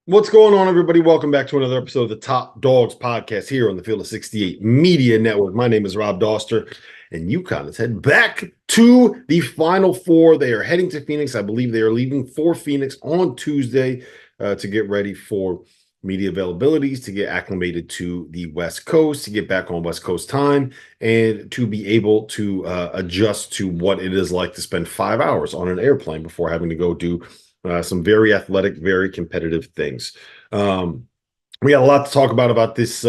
What's going on, everybody? Welcome back to another episode of the Top Dogs podcast here on the Field of 68 Media Network. My name is Rob Doster, and UConn is heading back to the Final Four. They are heading to Phoenix. I believe they are leaving for Phoenix on Tuesday to get ready for media availabilities, to get acclimated to the West Coast, to get back on West Coast time, and to be able to adjust to what it is like to spend 5 hours on an airplane before having to go do some very athletic, very competitive things. We got a lot to talk about this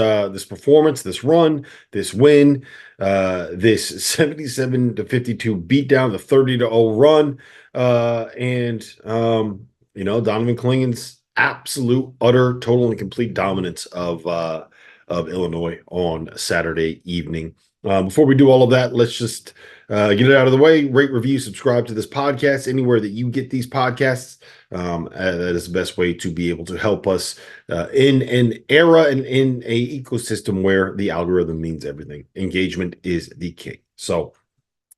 performance, this run, this win, this 77-52 beatdown, the 30-0 run, Donovan Kingan's absolute, utter, total, and complete dominance of Illinois on Saturday evening. Before we do all of that, let's just get it out of the way. Rate, review, subscribe to this podcast anywhere that you get these podcasts. That is the best way to be able to help us in an era and in a ecosystem where the algorithm means everything. Engagement is the king. So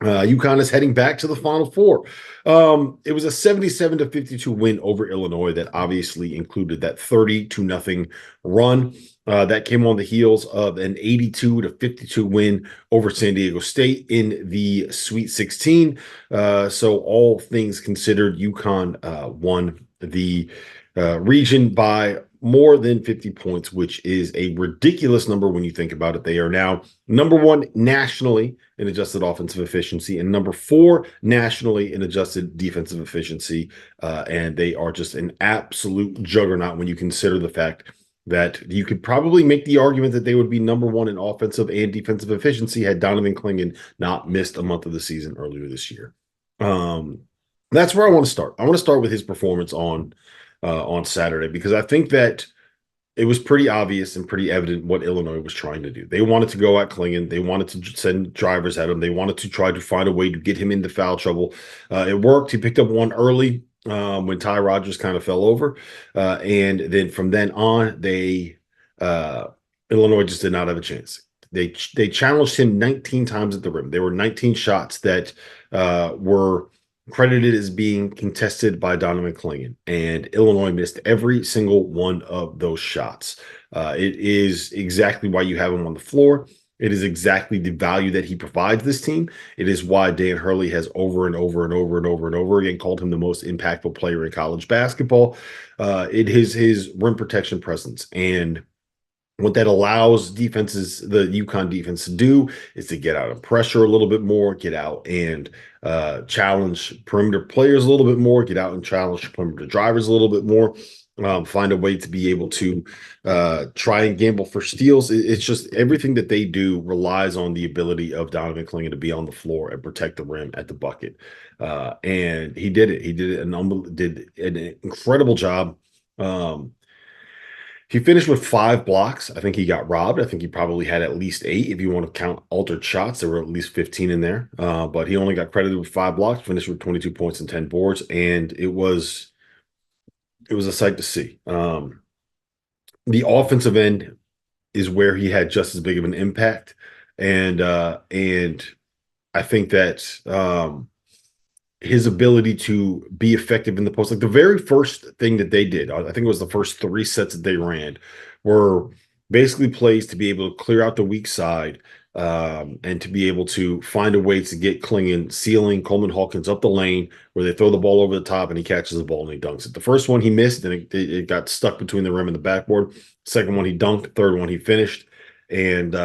UConn is heading back to the Final Four. It was a 77-52 win over Illinois that obviously included that 30-0 run. That came on the heels of an 82-52 win over San Diego State in the Sweet 16. So all things considered, UConn won the region by more than 50 points, which is a ridiculous number when you think about it. They are now number one nationally in adjusted offensive efficiency and number four nationally in adjusted defensive efficiency. And they are just an absolute juggernaut when you consider the fact that you could probably make the argument that they would be number one in offensive and defensive efficiency had Donovan Kingan not missed a month of the season earlier this year. That's where I want to start. I want to start with his performance on Saturday, because I think that it was pretty obvious and pretty evident what Illinois was trying to do. They wanted to go at Kingan. They wanted to send drivers at him. They wanted to try to find a way to get him into foul trouble. It worked. He picked up one early when Ty Rodgers kind of fell over. And then from then on, Illinois just did not have a chance. They challenged him 19 times at the rim. There were 19 shots that were credited as being contested by Donovan Kingan, and Illinois missed every single one of those shots. It is exactly why you have him on the floor. It is exactly the value that he provides this team. It is why Dan Hurley has over and over and over and over and over again called him the most impactful player in college basketball. It is his rim protection presence, and what that allows defenses, the UConn defense, to do is to get out of pressure a little bit more, get out and challenge perimeter players a little bit more, get out and challenge perimeter drivers a little bit more, find a way to be able to try and gamble for steals. It's just everything that they do relies on the ability of Donovan Kingan to be on the floor and protect the rim at the bucket. And he did it. He did an incredible job. He finished with 5 blocks. I think he got robbed. I think he probably had at least 8 if you want to count altered shots. There were at least 15 in there. But he only got credited with 5 blocks, finished with 22 points and 10 boards, and it was a sight to see. The offensive end is where he had just as big of an impact. And I think that his ability to be effective in the post, like the very first thing that they did, I think it was the first 3 sets that they ran, were basically plays to be able to clear out the weak side and to be able to find a way to get Kingan sealing Coleman Hawkins up the lane, where they throw the ball over the top and he catches the ball and he dunks it. The first one he missed and it got stuck between the rim and the backboard. Second one he dunked. Third one he finished. And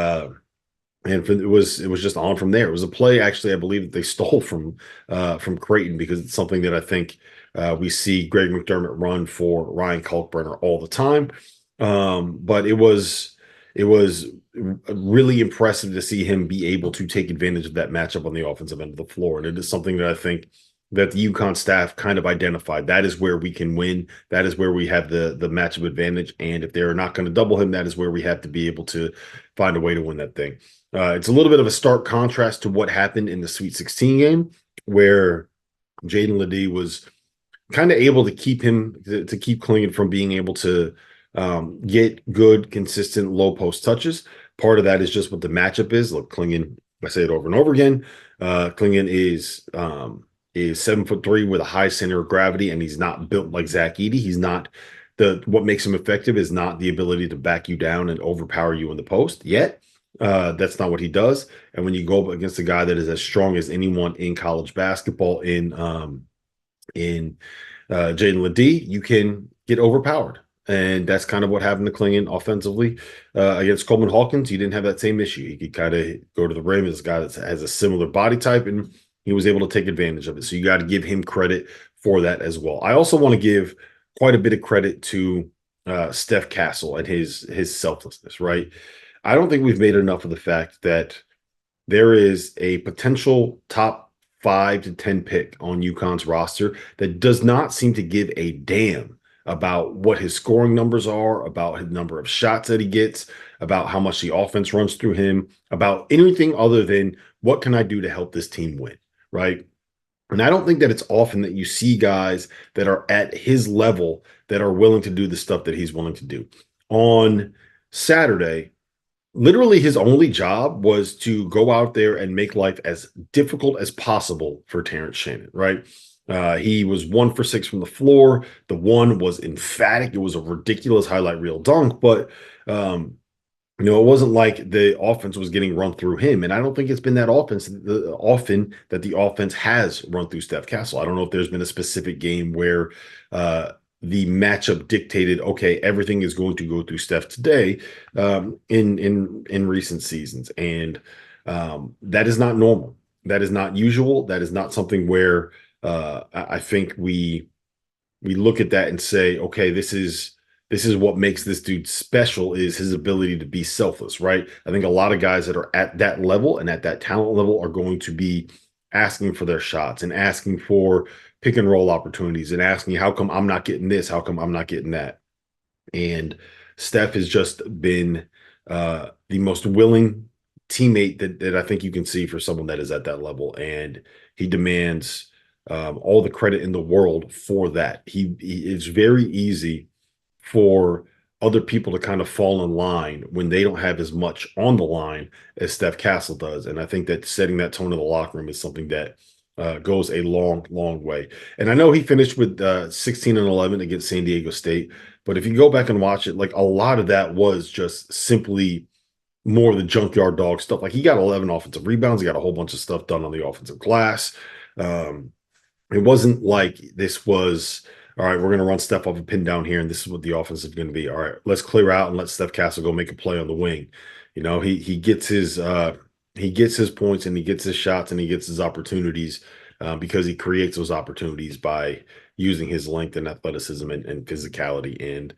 it was just on from there. It was a play, actually, I believe, that they stole from Creighton, because it's something that I think we see Greg McDermott run for Ryan Kalkbrenner all the time. But it was really impressive to see him be able to take advantage of that matchup on the offensive end of the floor. And it is something that I think that the UConn staff kind of identified. That is where we can win. That is where we have the matchup advantage. And if they're not going to double him, that is where we have to be able to find a way to win that thing. It's a little bit of a stark contrast to what happened in the Sweet 16 game, where Jaden Ledee was kind of able to keep Kingan from being able to get good, consistent low post touches. Part of that is just what the matchup is. Look, Kingan, I say it over and over again, Kingan is 7'3" with a high center of gravity, and he's not built like Zach Edey. He's not what makes him effective is not the ability to back you down and overpower you in the post yet. That's not what he does. And when you go up against a guy that is as strong as anyone in college basketball in Jaden Ledee, you can get overpowered. And that's kind of what happened to Kingan offensively against Coleman Hawkins. He didn't have that same issue. He could kind of go to the rim as a guy that has a similar body type, and he was able to take advantage of it. So you got to give him credit for that as well. I also want to give quite a bit of credit to Steph Castle and his selflessness, right? I don't think we've made enough of the fact that there is a potential top 5 to 10 pick on UConn's roster that does not seem to give a damn about what his scoring numbers are, about his number of shots that he gets, about how much the offense runs through him, about anything other than what can I do to help this team win, right? And I don't think that it's often that you see guys that are at his level that are willing to do the stuff that he's willing to do. On Saturday, literally his only job was to go out there and make life as difficult as possible for Terrence Shannon, right? He was 1 for 6 from the floor. The one was emphatic. It was a ridiculous highlight reel dunk, but it wasn't like the offense was getting run through him. And I don't think it's been that often that the offense has run through Steph Castle. I don't know if there's been a specific game where the matchup dictated, okay, everything is going to go through Steph today in recent seasons. And that is not normal. That is not usual. That is not something where I think we look at that and say, okay, this is what makes this dude special, is his ability to be selfless, right? I think a lot of guys that are at that level and at that talent level are going to be asking for their shots and asking for pick and roll opportunities and asking, how come I'm not getting this? How come I'm not getting that? And Steph has just been the most willing teammate that I think you can see for someone that is at that level. And he demands all the credit in the world for that. It's very easy for other people to kind of fall in line when they don't have as much on the line as Steph Castle does. And I think that setting that tone in the locker room is something that goes a long, long way. And I know he finished with 16 and 11 against San Diego State, but if you go back and watch it, like a lot of that was just simply more of the junkyard dog stuff. Like he got 11 offensive rebounds. He got a whole bunch of stuff done on the offensive glass. It wasn't like this was, all right, we're going to run Steph off a pin down here, and this is what the offense is going to be. All right, let's clear out and let Steph Castle go make a play on the wing. He gets his points and he gets his shots and he gets his opportunities because he creates those opportunities by using his length and athleticism and physicality. And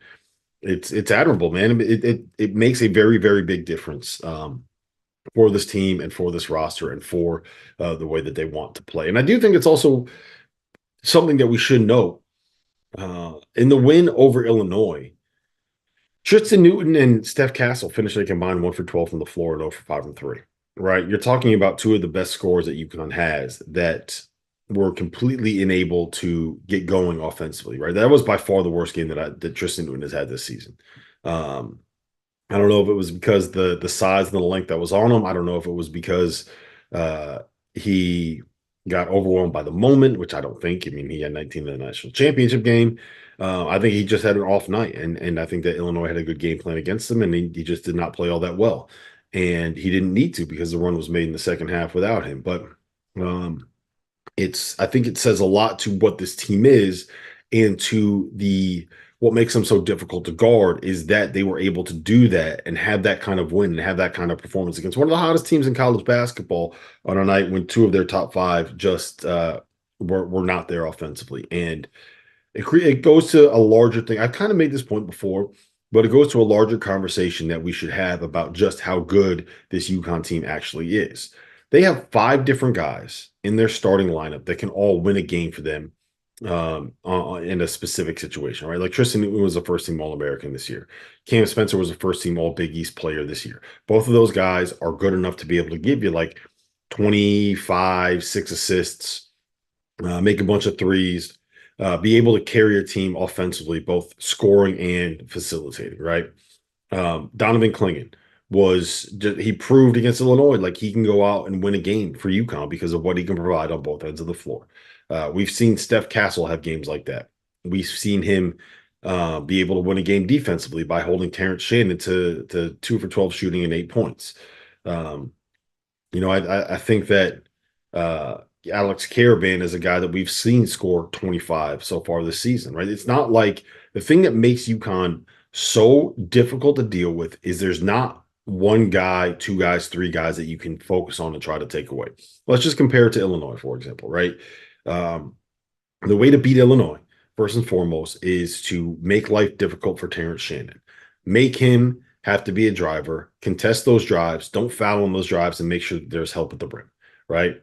it's admirable, man. It makes a very, very big difference for this team and for this roster and for the way that they want to play. And I do think it's also something that we should note. In the win over Illinois, Tristan Newton and Steph Castle finished a combined 1 for 12 from the floor and 0 for 5 from 3. Right? You're talking about two of the best scorers that UConn has that were completely unable to get going offensively. Right? That was by far the worst game that Tristan Newton has had this season. I don't know if it was because the size and the length that was on him. I don't know if it was because he got overwhelmed by the moment, which I don't think. I mean, he had 19 in the national championship game. I think he just had an off night, and I think that Illinois had a good game plan against him, and he just did not play all that well. And he didn't need to because the run was made in the second half without him. But I think it says a lot to what this team is and to what makes them so difficult to guard is that they were able to do that and have that kind of win and have that kind of performance against one of the hottest teams in college basketball on a night when two of their top 5 just were not there offensively. And it goes to a larger thing. I've kind of made this point before, but it goes to a larger conversation that we should have about just how good this UConn team actually is. They have 5 different guys in their starting lineup that can all win a game for them in a specific situation, right? Like Tristan Newton was a first-team All-American this year. Cam Spencer was a first-team All-Big East player this year. Both of those guys are good enough to be able to give you like 25, 6 assists, make a bunch of threes, be able to carry a team offensively, both scoring and facilitating, right? Donovan Kingan he proved against Illinois like he can go out and win a game for UConn because of what he can provide on both ends of the floor. We've seen Steph Castle have games like that. We've seen him be able to win a game defensively by holding Terrence Shannon to 2 for 12 shooting and 8 points. Um, I think that Alex Caravan is a guy that we've seen score 25 so far this season, right? It's not like the thing that makes UConn so difficult to deal with is there's not one guy, two guys, three guys that you can focus on and try to take away. Let's just compare it to Illinois, for example, right? Um, the way to beat Illinois, first and foremost, is to make life difficult for Terrence Shannon. Make him have to be a driver, contest those drives, don't foul on those drives, and make sure that there's help at the rim, right?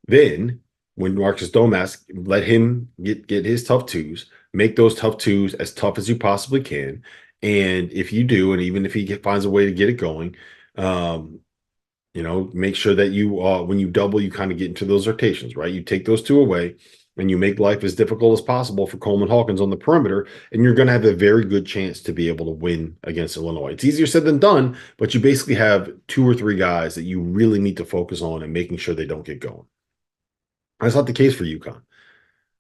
Then, when Marcus Domask, let him get his tough twos, make those tough twos as tough as you possibly can. And if you do, and even if he finds a way to get it going, um, make sure that you when you double, you kind of get into those rotations, right? You take those two away and you make life as difficult as possible for Coleman Hawkins on the perimeter, and you're going to have a very good chance to be able to win against Illinois. It's easier said than done, but you basically have two or three guys that you really need to focus on and making sure they don't get going. That's not the case for UConn.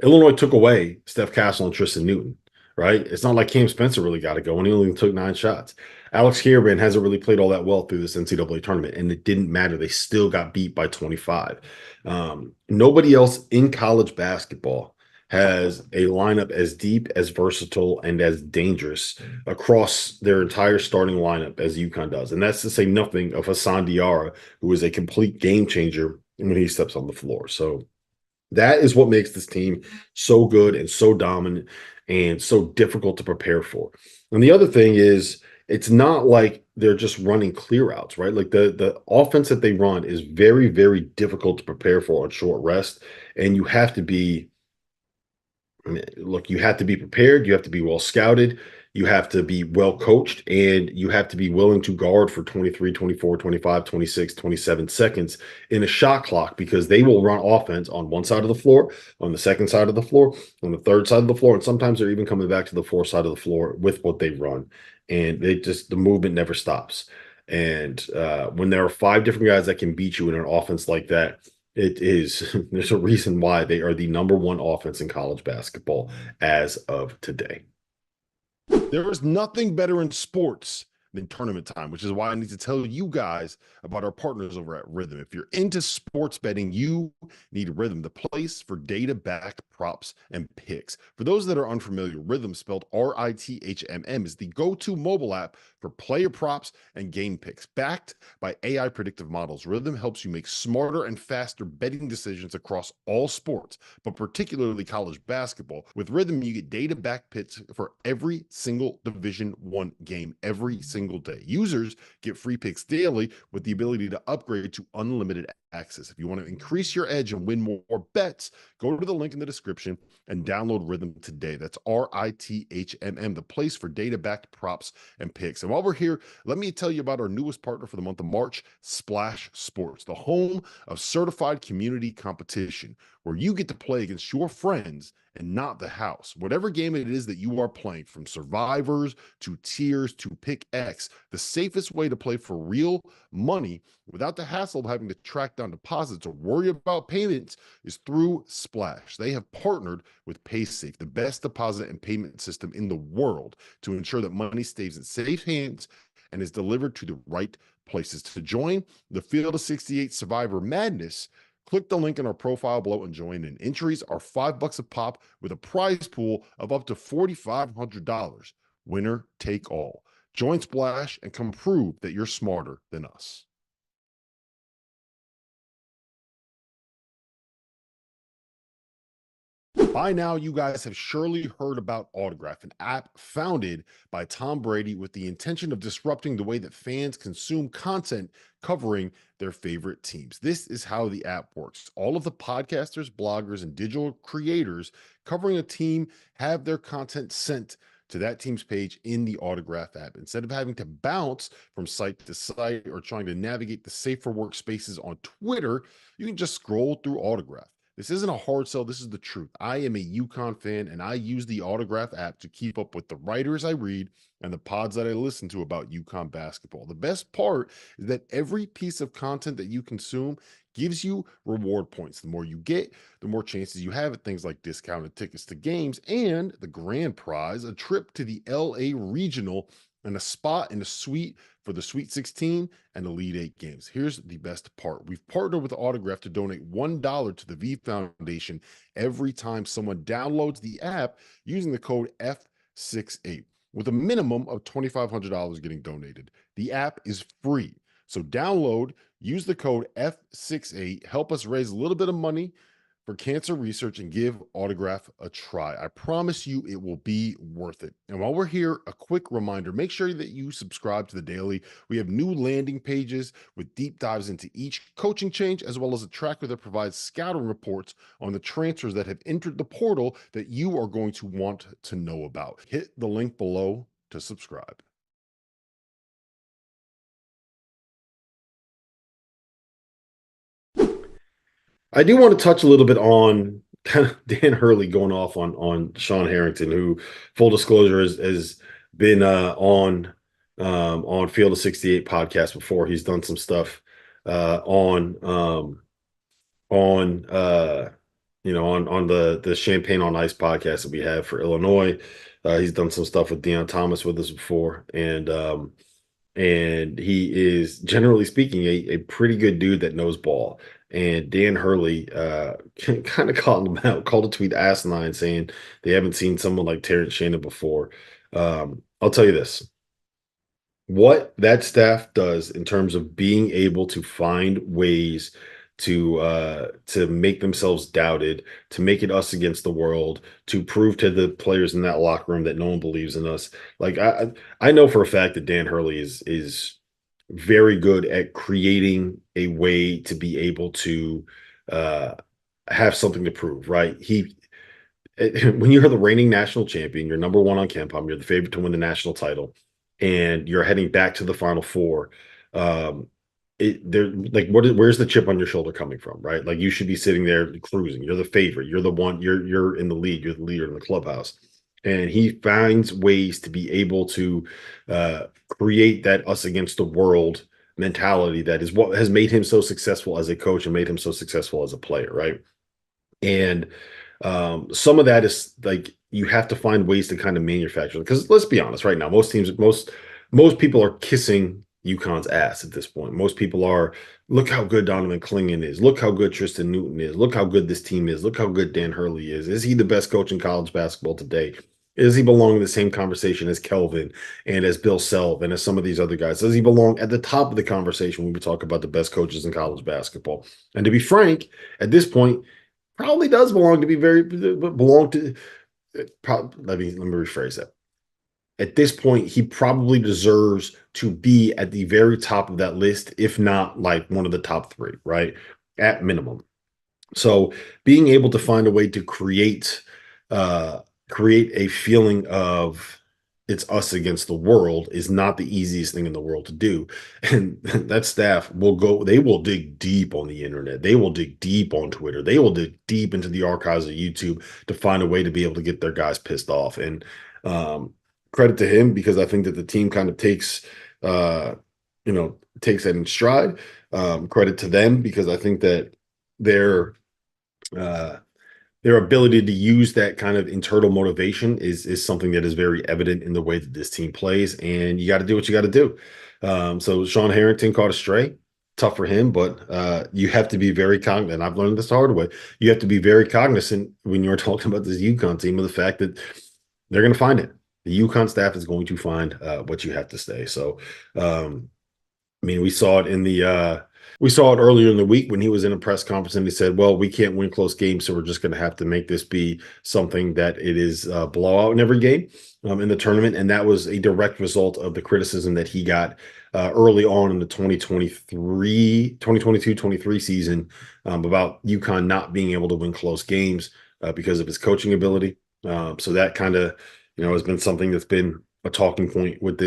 Illinois took away Steph Castle and Tristan Newton, right? It's not like Cam Spencer really got to go, and he only took 9 shots. Alex Caravan hasn't really played all that well through this NCAA tournament, and it didn't matter. They still got beat by 25. Nobody else in college basketball has a lineup as deep, as versatile, and as dangerous across their entire starting lineup as UConn does. And that's to say nothing of Hassan Diarra, who is a complete game changer when he steps on the floor. So that is what makes this team so good and so dominant and so difficult to prepare for. And the other thing is, it's not like they're just running clear outs, right? Like the offense that they run is very, very difficult to prepare for on short rest. And you have to be look, you have to be prepared. You have to be well scouted. You have to be well coached, and you have to be willing to guard for 23, 24, 25, 26, 27 seconds in a shot clock, because they will run offense on one side of the floor, on the second side of the floor, on the third side of the floor. And sometimes they're even coming back to the fourth side of the floor with what they run. And the movement never stops. And when there are 5 different guys that can beat you in an offense like that, there's a reason why they are the #1 offense in college basketball as of today. There is nothing better in sports than tournament time, which is why I need to tell you guys about our partners over at Rhythm. If you're into sports betting, you need Rhythm, the place for data-backed props and picks. For those that are unfamiliar, Rhythm, spelled RITHMM, is the go-to mobile app for player props and game picks. Backed by AI predictive models, Rhythm helps you make smarter and faster betting decisions across all sports, but particularly college basketball. With Rhythm, you get data-backed picks for every single Division I game every single day. Users get free picks daily with the ability to upgrade to unlimited access. If you want to increase your edge and win more bets, go to the link in the description and download Rhythm today. That's RITHMM, the place for data-backed props and picks. And while we're here, let me tell you about our newest partner for the month of March, Splash Sports, the home of certified community competition, where you get to play against your friends and not the house. Whatever game it is that you are playing, from survivors to tiers to pick X, the safest way to play for real money without the hassle of having to track down deposits or worry about payments is through Splash. They have partnered with PaySafe, the best deposit and payment system in the world, to ensure that money stays in safe hands and is delivered to the right places. To join the Field of 68 Survivor Madness, click the link in our profile below and join in. Entries are $5 a pop with a prize pool of up to $4,500. Winner take all. Join Splash and come prove that you're smarter than us. By now, you guys have surely heard about Autograph, an app founded by Tom Brady with the intention of disrupting the way that fans consume content covering their favorite teams. This is how the app works. All of the podcasters, bloggers, and digital creators covering a team have their content sent to that team's page in the Autograph app. Instead of having to bounce from site to site or trying to navigate the safer workspaces on Twitter, you can just scroll through Autograph. This isn't a hard sell. This is the truth. I am a UConn fan, and I use the Autograph app to keep up with the writers I read and the pods that I listen to about UConn basketball. The best part is that every piece of content that you consume gives you reward points. The more you get, the more chances you have at things like discounted tickets to games and the grand prize, a trip to the LA Regional and a spot in the suite for the Sweet 16 and Elite 8 games. Here's the best part. We've partnered with Autograph to donate $1 to the V Foundation every time someone downloads the app using the code F68, with a minimum of $2,500 getting donated. The app is free. So download, use the code F68, help us raise a little bit of money for cancer research, and give Autograph a try. I promise you it will be worth it. And while we're here, a quick reminder, make sure that you subscribe to the Daily. We have new landing pages with deep dives into each coaching change, as well as a tracker that provides scouting reports on the transfers that have entered the portal that you are going to want to know about. Hit the link below to subscribe. I do want to touch a little bit on kind of Dan Hurley going off on Sean Harrington, who, full disclosure, has been on Field of 68 podcast before. He's done some stuff on on the Champagne on Ice podcast that we have for Illinois. He's done some stuff with Deion Thomas with us before, and he is, generally speaking, a pretty good dude that knows ball. And Dan Hurley kind of called him out, called a tweet asinine, saying they haven't seen someone like Terrence Shannon before. I'll tell you this. What that staff does in terms of being able to find ways to make themselves doubted, to make it us against the world, to prove to the players in that locker room that no one believes in us. Like I know for a fact that Dan Hurley is very good at creating a way to be able to uh, have something to prove, right? When you're the reigning national champion, you're number one on KenPom, you're the favorite to win the national title, and you're heading back to the Final Four. Um, they're like, where's the chip on your shoulder coming from, right? Like, you should be sitting there cruising. You're the favorite. You're the one. You're in the lead. You're the leader in the clubhouse, and he finds ways to be able to create that us against the world mentality that is what has made him so successful as a coach and made him so successful as a player, right? And some of that is like, you have to find ways to kind of manufacture, because let's be honest, right now, most people are kissing UConn's ass at this point. Most people are, look how good Donovan Kingan is. Look how good Tristan Newton is. Look how good this team is. Look how good Dan Hurley is. Is he the best coach in college basketball today? Does he belong in the same conversation as Kelvin and as Bill Self and as some of these other guys? Does he belong at the top of the conversation when we talk about the best coaches in college basketball? And to be frank, at this point, probably does belong to be very belong to. Let me rephrase that. At this point, he probably deserves to be at the very top of that list, if not like one of the top three, right? At minimum. So being able to find a way to uh, create a feeling of it's us against the world is not the easiest thing in the world to do. And that staff they will dig deep on the internet. They will dig deep on Twitter. They will dig deep into the archives of YouTube to find a way to be able to get their guys pissed off. And credit to him, because I think that the team kind of uh, takes that in stride. Credit to them, because I think that their uh, their ability to use that kind of internal motivation is something that is very evident in the way that this team plays, and you got to do what you got to do. So Sean Harrington caught a stray, tough for him, but you have to be very cognizant. I've learned this the hard way. You have to be very cognizant when you're talking about this UConn team of the fact that they're going to find it. The UConn staff is going to find what you have to stay. So, I mean, we saw it earlier in the week when he was in a press conference and he said, well, we can't win close games, so we're just going to have to make this be something that it is a blowout in every game in the tournament. And that was a direct result of the criticism that he got early on in the 2022-23 season about UConn not being able to win close games because of his coaching ability. So that kind of, has been something that's been a talking point with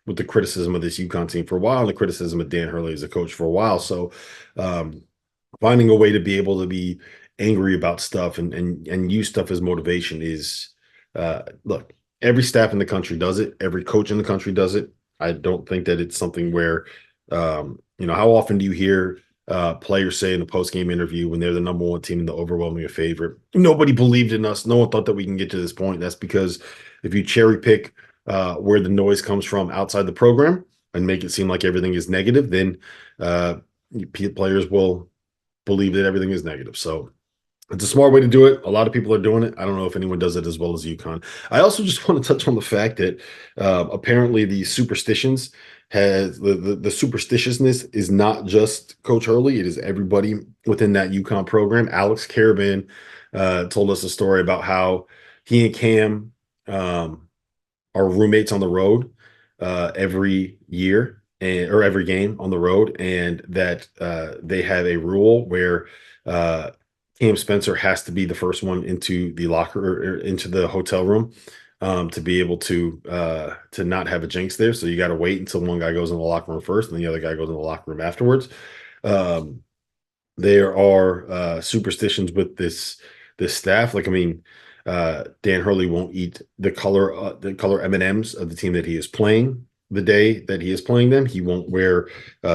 with the criticism of this UConn team for a while, and the criticism of Dan Hurley as a coach for a while. So finding a way to be able to be angry about stuff and use stuff as motivation is look, every staff in the country does it. Every coach in the country does it. I don't think that it's something where how often do you hear players say in a post-game interview when they're the number one team and the overwhelming favorite, nobody believed in us. No one thought that we can get to this point. That's because if you cherry pick where the noise comes from outside the program and make it seem like everything is negative, then uh, players will believe that everything is negative. So it's a smart way to do it. A lot of people are doing it. I don't know if anyone does it as well as UConn. I also just want to touch on the fact that apparently the superstitions has the superstitiousness is not just Coach Hurley. It is everybody within that UConn program. Alex Caravan told us a story about how he and Cam are roommates on the road every year or every game on the road, and that they have a rule where Cam Spencer has to be the first one into the locker or into the hotel room to be able to not have a jinx there. So you got to wait until one guy goes in the locker room first, and the other guy goes in the locker room afterwards. Um, there are superstitions with this staff. Like, I mean, Dan Hurley won't eat the color M&Ms of the team that he is playing the day that he is playing them. He won't wear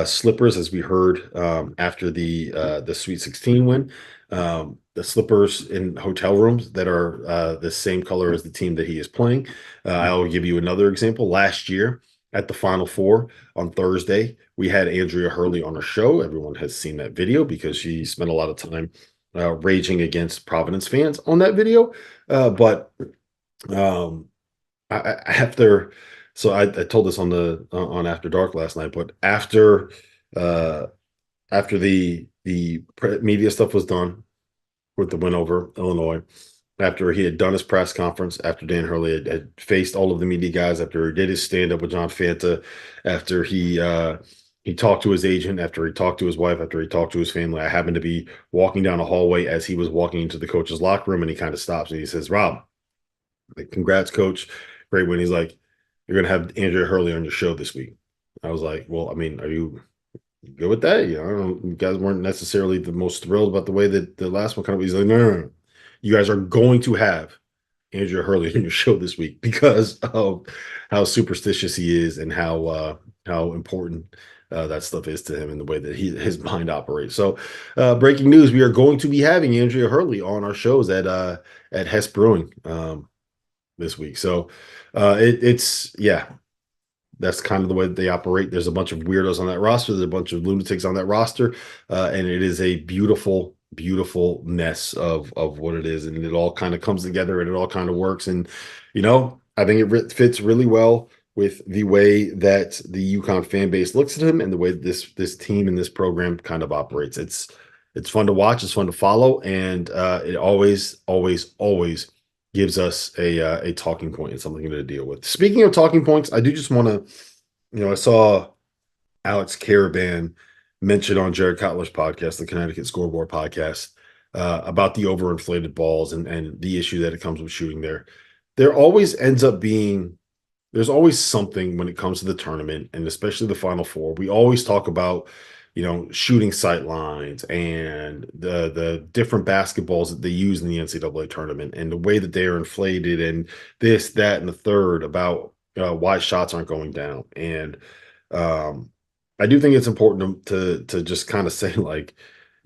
slippers, as we heard after the Sweet 16 win. The slippers in hotel rooms that are the same color as the team that he is playing. I'll give you another example. Last year at the Final Four on Thursday, we had Andrea Hurley on a show. Everyone has seen that video because she spent a lot of time raging against Providence fans on that video. But um, after, so I told this on the on After Dark last night, but uh, after the media stuff was done with the win over Illinois, after he had done his press conference, after Dan Hurley had faced all of the media guys, after he did his stand up with John Fanta, after he talked to his agent, after he talked to his wife, after he talked to his family. I happened to be walking down a hallway as he was walking into the coach's locker room, and he kind of stops and he says, "Rob, like, congrats, coach, great win." He's like, "You're gonna have Andrea Hurley on your show this week." I was like, "Well, I mean, are you good with that?" You guys weren't necessarily the most thrilled about the way that the last one kind of. He's like, "No, no, no. You guys are going to have Andrea Hurley on your show this week because of how superstitious he is and how important that stuff is to him and the way that his mind operates." So, breaking news: we are going to be having Andrea Hurley on our shows at Hess Brewing this week. So, it's yeah, that's kind of the way that they operate. There's a bunch of weirdos on that roster. There's a bunch of lunatics on that roster, and it is a beautiful, beautiful mess of what it is, and it all kind of comes together and it all kind of works. And I think it fits really well with the way that the UConn fan base looks at him and the way that this team and this program kind of operates. It's fun to watch. It's fun to follow, and it always, always, always gives us a talking point and something to deal with. Speaking of talking points, I do just want to, I saw Alex Caravan mention on Jared Cutler's podcast, the Connecticut Scoreboard podcast, about the overinflated balls and the issue that it comes with shooting there. There always ends up being there's always something when it comes to the tournament, and especially the Final Four. We always talk about, shooting sight lines and the different basketballs that they use in the NCAA tournament and the way that they are inflated and this, that, and the third about why shots aren't going down. And I do think it's important to just kind of say, like,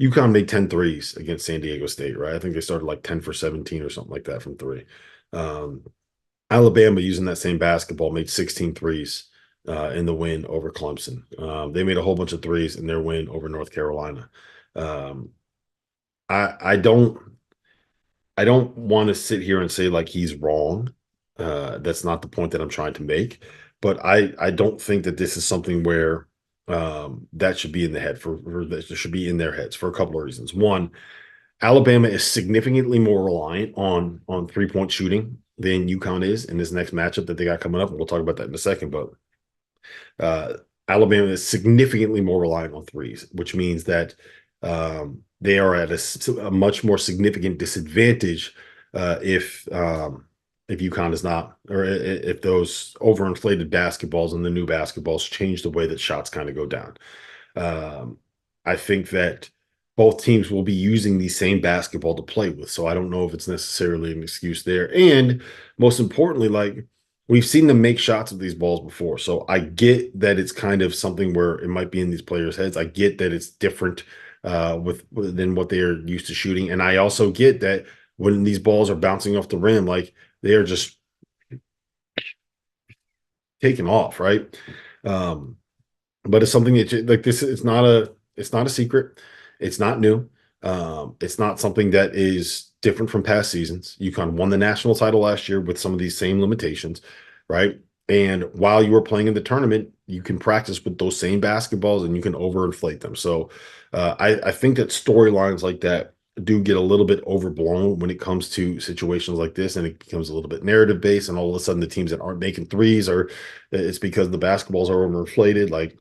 UConn made 10 threes against San Diego State, right? I think they started like 10 for 17 or something like that from three. Um, Alabama, using that same basketball, made 16 threes in the win over Clemson. They made a whole bunch of threes in their win over North Carolina. Um, I don't want to sit here and say like he's wrong. That's not the point that I'm trying to make. But I don't think that this is something where that should be in the head for that should be in their heads for a couple of reasons. One, Alabama is significantly more reliant on 3-point shooting than UConn is in this next matchup that they got coming up. And we'll talk about that in a second. But uh, Alabama is significantly more reliant on threes, which means that they are at a much more significant disadvantage if UConn is not, or if those overinflated basketballs and the new basketballs change the way that shots kind of go down. I think that both teams will be using the same basketball to play with. So I don't know if it's necessarily an excuse there. And most importantly, like, we've seen them make shots with these balls before. So I get that it's kind of something where it might be in these players' heads. I get that it's different than what they are used to shooting. And I also get that when these balls are bouncing off the rim, like they are just taking off, right? Um, but it's something that like this, it's not a secret. It's not new. It's not something that is different from past seasons. UConn won the national title last year with some of these same limitations, right? And while you were playing in the tournament, you can practice with those same basketballs and you can overinflate them. So I think that storylines like that do get a little bit overblown when it comes to situations like this, and it becomes a little bit narrative based. And all of a sudden, the teams that aren't making threes are it's because the basketballs are overinflated. Like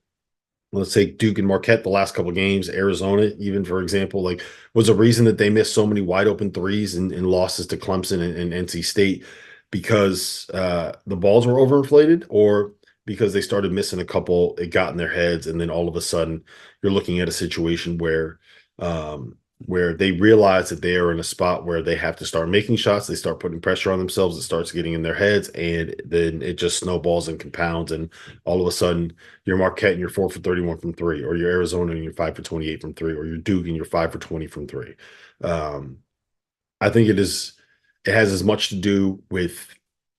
let's say Duke and Marquette the last couple of games, Arizona, even for example, like was a reason that they missed so many wide open threes and losses to Clemson and NC State because the balls were overinflated or because they started missing a couple, it got in their heads, and then all of a sudden you're looking at a situation um, where they realize that they are in a spot where they have to start making shots, they start putting pressure on themselves, it starts getting in their heads, and then it just snowballs and compounds, and all of a sudden you're Marquette and you're 4 for 31 from three, or you're Arizona and you're 5 for 28 from three, or you're Duke and you're 5 for 20 from three. Um, I think it has as much to do with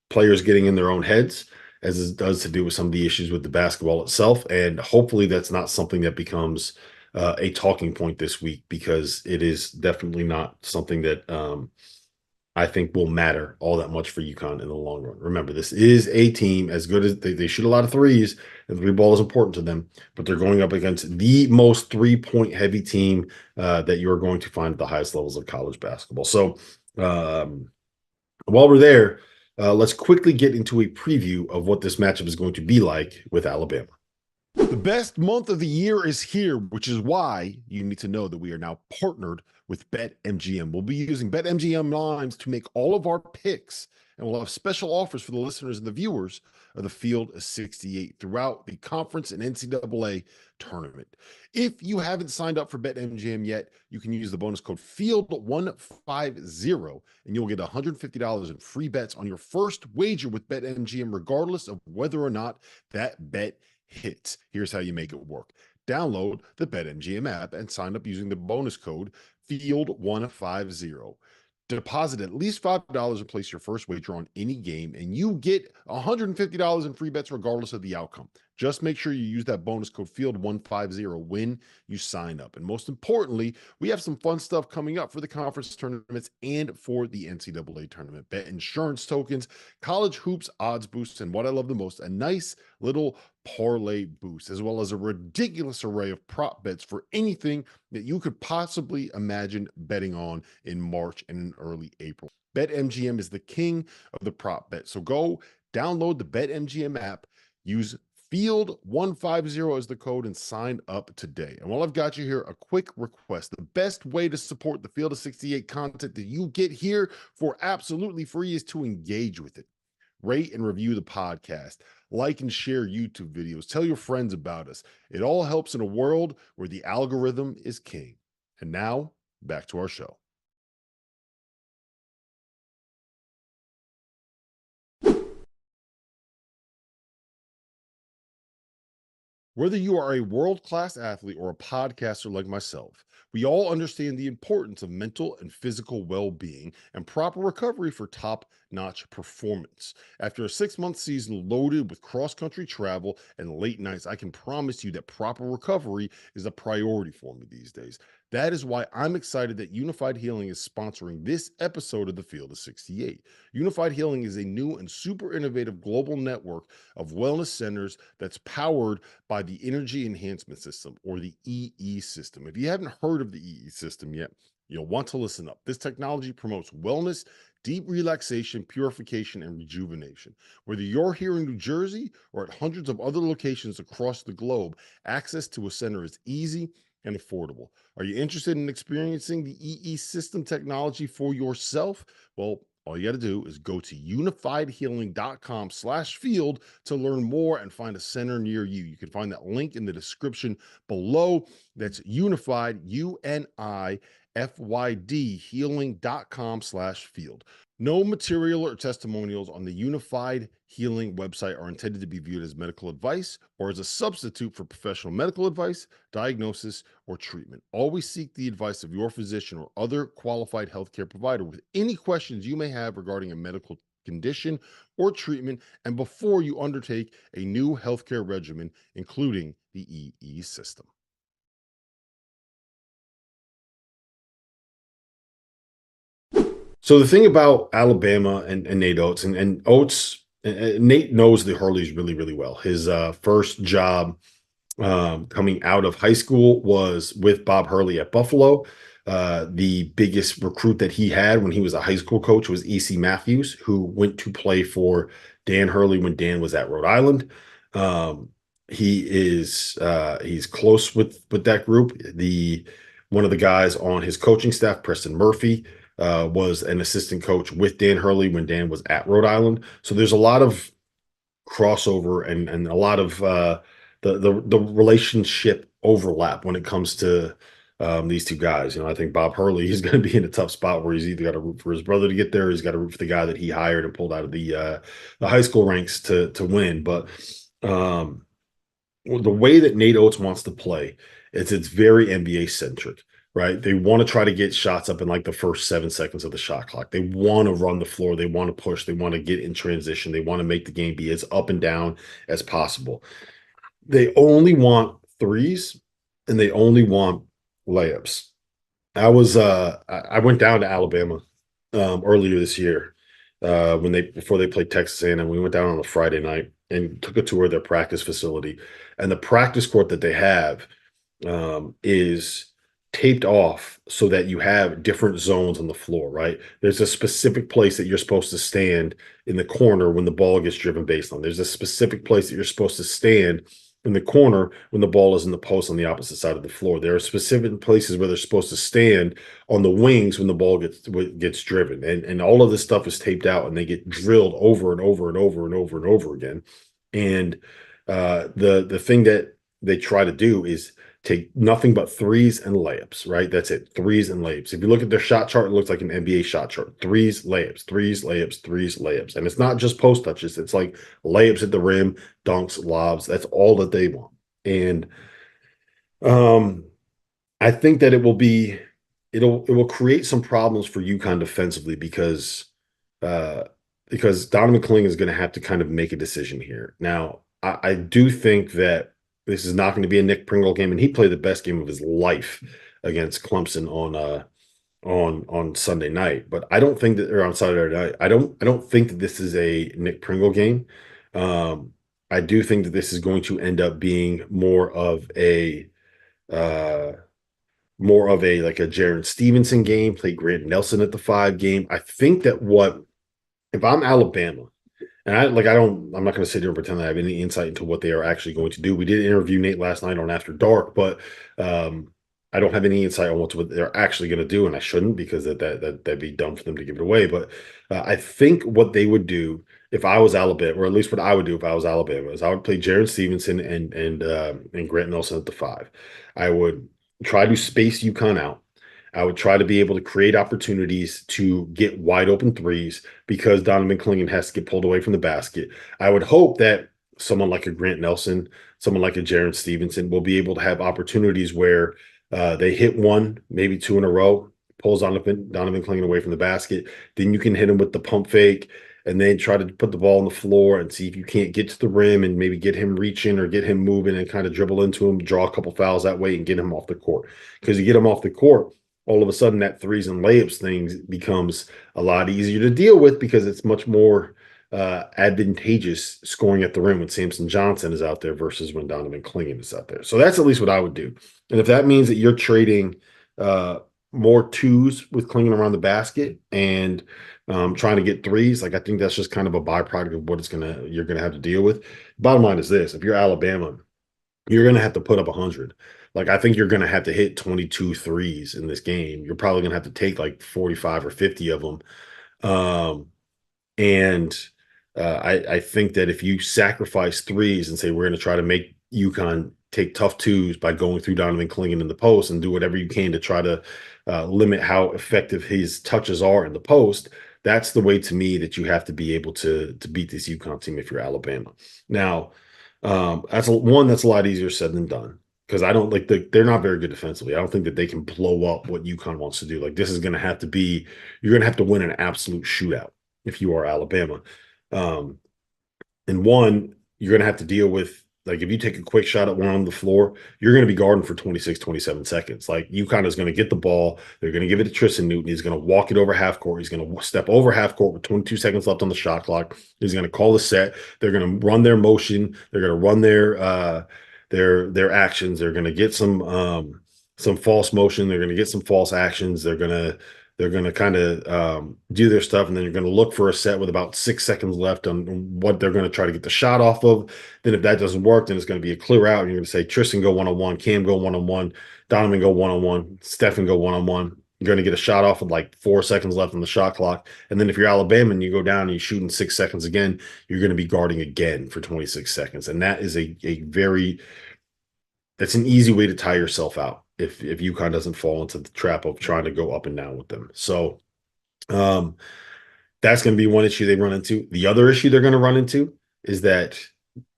players getting in their own heads as it does to do with some of the issues with the basketball itself. And hopefully that's not something that becomes a talking point this week, because it is definitely not something that I think will matter all that much for UConn in the long run. Remember, this is a team as good as they shoot a lot of threes, and three ball is important to them, but they're going up against the most 3-point heavy team that you're going to find at the highest levels of college basketball. So while we're there, let's quickly get into a preview of what this matchup is going to be like with Alabama. The best month of the year is here, which is why you need to know that we are now partnered with BetMGM. We'll be using BetMGM lines to make all of our picks, and we'll have special offers for the listeners and the viewers of the Field of 68 throughout the conference and NCAA tournament. If you haven't signed up for BetMGM yet, you can use the bonus code FIELD150 and you'll get $150 in free bets on your first wager with BetMGM, regardless of whether or not that bet hits. Here's how you make it work. Download the BetMGM app and sign up using the bonus code FIELD150. Deposit at least $5 and place your first wager on any game, and you get $150 in free bets regardless of the outcome. Just make sure you use that bonus code FIELD150 when you sign up. And most importantly, we have some fun stuff coming up for the conference tournaments and for the NCAA tournament. Bet insurance tokens, college hoops odds boosts, and what I love the most, a nice little parlay boost, as well as a ridiculous array of prop bets for anything that you could possibly imagine betting on in March and in early April. BetMGM is the king of the prop bet. So go download the BetMGM app, use Field150 as the code, and sign up today. And while I've got you here, a quick request. The best way to support the Field of 68 content that you get here for absolutely free is to engage with it. Rate and review the podcast. Like and share YouTube videos. Tell your friends about us. It all helps in a world where the algorithm is king. And now, back to our show. Whether you are a world-class athlete or a podcaster like myself, we all understand the importance of mental and physical well-being and proper recovery for top-notch performance. After a 6-month season loaded with cross-country travel and late nights, I can promise you that proper recovery is a priority for me these days. That is why I'm excited that Unified Healing is sponsoring this episode of the Field of 68. Unified Healing is a new and super innovative global network of wellness centers that's powered by the Energy Enhancement System, or the EE system. If you haven't heard of the EE system yet, you'll want to listen up. This technology promotes wellness, deep relaxation, purification, and rejuvenation. Whether you're here in New Jersey or at hundreds of other locations across the globe, access to a center is easy and affordable. Are you interested in experiencing the EE system technology for yourself? Well, all you got to do is go to unifiedhealing.com/field to learn more and find a center near you. You can find that link in the description below. That's unified, UNIFYD, healing.com/field. No material or testimonials on the Unified Healing website are intended to be viewed as medical advice or as a substitute for professional medical advice, diagnosis, or treatment. Always seek the advice of your physician or other qualified healthcare provider with any questions you may have regarding a medical condition or treatment and before you undertake a new healthcare regimen, including the EE system. So the thing about Alabama and Nate Oates and Oates, Nate knows the Hurleys really, really well. His first job coming out of high school was with Bob Hurley at Buffalo. The biggest recruit that he had when he was a high school coach was E.C. Matthews, who went to play for Dan Hurley when Dan was at Rhode Island. Um, he's close with that group. The one of the guys on his coaching staff, Preston Murphy, was an assistant coach with Dan Hurley when Dan was at Rhode Island. So there's a lot of crossover and a lot of the relationship overlap when it comes to these two guys. I think Bob Hurley is going to be in a tough spot where he's either got to root for his brother to get there, or he's got to root for the guy that he hired and pulled out of the high school ranks to win. But the way that Nate Oates wants to play, it's very NBA centric. Right. They want to try to get shots up in like the first 7 seconds of the shot clock. They want to run the floor. They want to push. They want to get in transition. They want to make the game be as up and down as possible. They only want threes and they only want layups. I went down to Alabama earlier this year before they played Texas A&M. We went down on a Friday night and took a tour of their practice facility. And the practice court that they have is taped off so that you have different zones on the floor, right? There's a specific place that you're supposed to stand in the corner when the ball gets driven baseline. There's a specific place that you're supposed to stand in the corner when the ball is in the post on the opposite side of the floor. There are specific places where they're supposed to stand on the wings when the ball gets driven. And all of this stuff is taped out and they get drilled over and over and over and over and over again. And the thing that they try to do is take nothing but threes and layups, right? That's it. Threes and layups. If you look at their shot chart, it looks like an NBA shot chart. Threes, layups, threes, layups, threes, layups. And it's not just post touches. It's like layups at the rim, dunks, lobs. That's all that they want. And I think that it will create some problems for UConn defensively because Donovan Kingan is going to have to kind of make a decision here. Now, I do think that this is not going to be a Nick Pringle game, and he played the best game of his life against Clemson on Sunday night. But I don't think that, or on Saturday night, I don't think that this is a Nick Pringle game. I do think that this is going to end up being more of a like a Jaron Stevenson game, play Grant Nelson at the 5 game. I think that if I'm Alabama. And I'm not going to sit here and pretend that I have any insight into what they are actually going to do. We did interview Nate last night on After Dark, but I don't have any insight on what they're actually going to do, and I shouldn't because that'd be dumb for them to give it away. But I think what they would do if I was Alabama, or at least what I would do if I was Alabama, is I would play Jaron Stevenson and Grant Nelson at the 5. I would try to space UConn out. I would try to be able to create opportunities to get wide open threes because Donovan Kingan has to get pulled away from the basket. I would hope that someone like a Grant Nelson, someone like a Jaron Stevenson will be able to have opportunities where they hit one, maybe 2 in a row, pulls Donovan Kingan away from the basket. Then you can hit him with the pump fake and then try to put the ball on the floor and see if you can't get to the rim and maybe get him reaching or get him moving and kind of dribble into him, draw a couple fouls that way and get him off the court. Because you get him off the court, all of a sudden that threes and layups thing becomes a lot easier to deal with because it's much more advantageous scoring at the rim when Samson Johnson is out there versus when Donovan Kingan is out there. So that's at least what I would do. And if that means that you're trading more 2s with Kingan around the basket and trying to get 3s, like I think that's just kind of a byproduct of what you're gonna have to deal with. Bottom line is this: if you're Alabama, you're gonna have to put up 100. Like, I think you're going to have to hit 22 threes in this game. You're probably going to have to take like 45 or 50 of them. I think that if you sacrifice threes and say, we're going to try to make UConn take tough 2s by going through Donovan Kingan in the post and do whatever you can to try to limit how effective his touches are in the post, that's the way to me that you have to be able to beat this UConn team if you're Alabama. Now, that's a lot easier said than done because I don't they're not very good defensively. I don't think that they can blow up what UConn wants to do. Like this is going to have to be you're going to have to win an absolute shootout if you are Alabama. Um, and one, you're going to have to deal with, like, if you take a quick shot at one on the floor, you're going to be guarding for 26, 27 seconds. Like, UConn is going to get the ball. They're going to give it to Tristan Newton. He's going to walk it over half court. He's going to step over half court with 22 seconds left on the shot clock. He's going to call the set. They're going to run their motion. They're going to run their actions. They're going to get some false motion. They're going to get some false actions. They're going to kind of do their stuff, and then you're going to look for a set with about 6 seconds left on what they're going to try to get the shot off of. Then if that doesn't work, then it's going to be a clear out, and you're going to say Tristan go one-on-one, Cam go one-on-one, Donovan go one-on-one, Stephen go one-on-one. You're going to get a shot off with like 4 seconds left on the shot clock. And then if you're Alabama and you go down and you shoot in 6 seconds again, you're going to be guarding again for 26 seconds. And that is that's an easy way to tire yourself out if UConn doesn't fall into the trap of trying to go up and down with them. So that's going to be one issue they run into. The other issue they're going to run into is that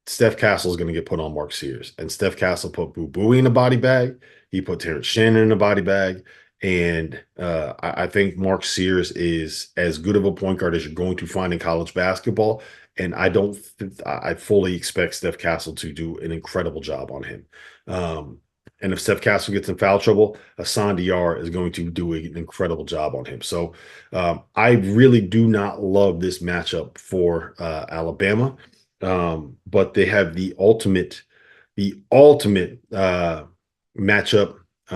Steph Castle is going to get put on Mark Sears. And Steph Castle put Boo Buie in a body bag. He put Terrence Shannon in a body bag. And I think Mark Sears is as good of a point guard as you're going to find in college basketball. And I fully expect Steph Castle to do an incredible job on him. And if Steph Castle gets in foul trouble, Hassan Diar is going to do an incredible job on him. So I really do not love this matchup for Alabama, but they have the ultimate matchup,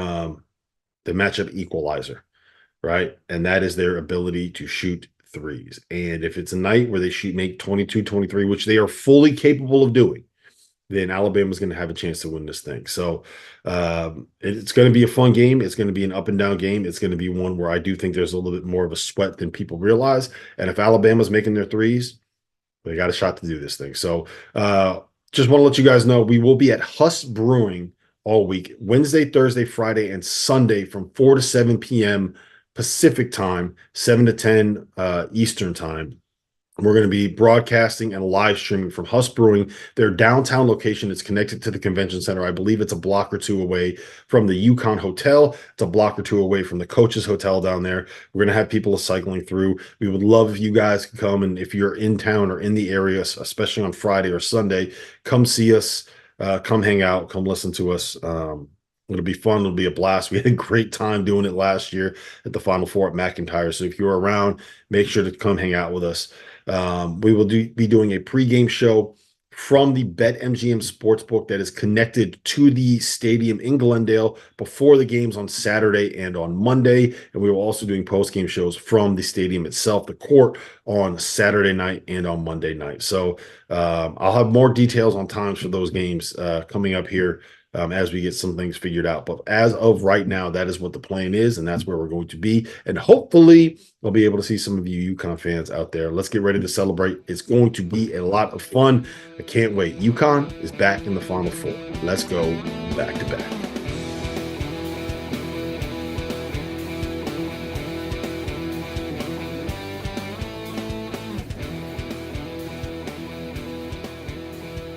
the matchup equalizer, right? And that is their ability to shoot threes. And if it's a night where they make 22, 23, which they are fully capable of doing, then Alabama's going to have a chance to win this thing. So it's going to be a fun game. It's going to be an up and down game. It's going to be one where I do think there's a little bit more of a sweat than people realize. And if Alabama's making their threes, they got a shot to do this thing. So just want to let you guys know we will be at Huss Brewing all week, Wednesday, Thursday, Friday, and Sunday from 4 to 7 p.m. Pacific time, 7 to 10 Eastern time. We're going to be broadcasting and live streaming from Huss Brewing. Their downtown location is connected to the convention center. I believe it's a block or two away from the UConn Hotel. It's a block or two away from the coach's hotel down there. We're going to have people cycling through. We would love if you guys could come, and if you're in town or in the area, especially on Friday or Sunday, come see us, come hang out, come listen to us. It'll be fun. It'll be a blast. We had a great time doing it last year at the Final Four at McIntyre. So if you're around, make sure to come hang out with us. We will be doing a pregame show from the BetMGM Sportsbook that is connected to the stadium in Glendale before the games on Saturday and on Monday. And we will also doing postgame shows from the stadium itself, the court, on Saturday night and on Monday night. So I'll have more details on times for those games coming up here as we get some things figured out. But as of right now, that is what the plan is, and that's where we're going to be. And hopefully I'll be able to see some of you UConn fans out there. Let's get ready to celebrate. It's going to be a lot of fun. I can't wait. UConn is back in the Final Four. Let's go back to back.